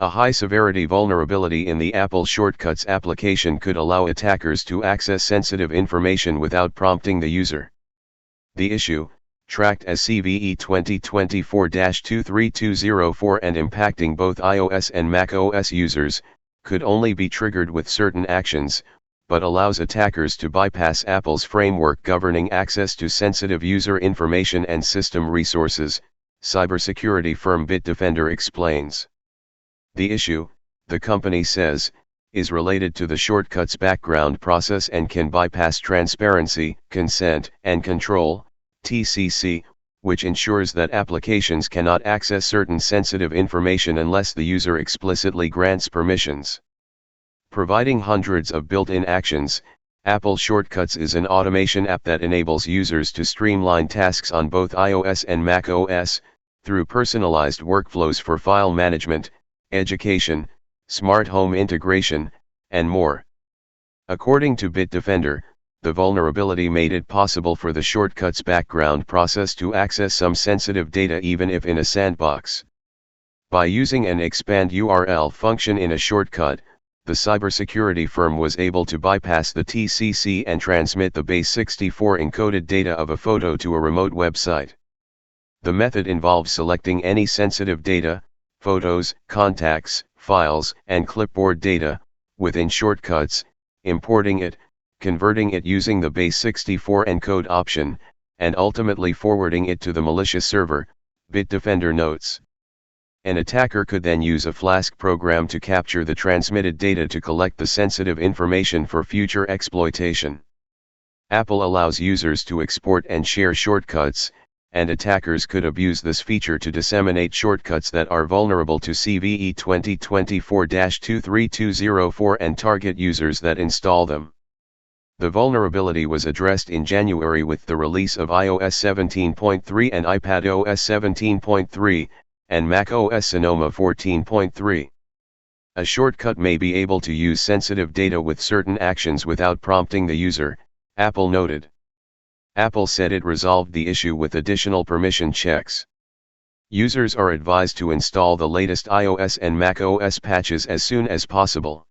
A high-severity vulnerability in the Apple Shortcuts application could allow attackers to access sensitive information without prompting the user. The issue, tracked as CVE 2024-23204 and impacting both iOS and macOS users, could only be triggered with certain actions, but allows attackers to bypass Apple's framework governing access to sensitive user information and system resources, cybersecurity firm Bitdefender explains. The issue, the company says, is related to the Shortcuts background process and can bypass transparency, consent, and control, TCC, which ensures that applications cannot access certain sensitive information unless the user explicitly grants permissions. Providing hundreds of built-in actions, Apple Shortcuts is an automation app that enables users to streamline tasks on both iOS and macOS, through personalized workflows for file management, education, smart home integration, and more. According to Bitdefender, the vulnerability made it possible for the Shortcuts background process to access some sensitive data even if in a sandbox. By using an expand URL function in a shortcut, the cybersecurity firm was able to bypass the TCC and transmit the base64 encoded data of a photo to a remote website. The method involves selecting any sensitive data, photos, contacts, files, and clipboard data, within Shortcuts, importing it, converting it using the base64 encode option, and ultimately forwarding it to the malicious server, Bitdefender notes. An attacker could then use a Flask program to capture the transmitted data to collect the sensitive information for future exploitation. Apple allows users to export and share shortcuts, and attackers could abuse this feature to disseminate shortcuts that are vulnerable to CVE 2024-23204 and target users that install them. The vulnerability was addressed in January with the release of iOS 17.3 and iPadOS 17.3, and macOS Sonoma 14.3. A shortcut may be able to use sensitive data with certain actions without prompting the user, Apple noted. Apple said it resolved the issue with additional permission checks. Users are advised to install the latest iOS and macOS patches as soon as possible.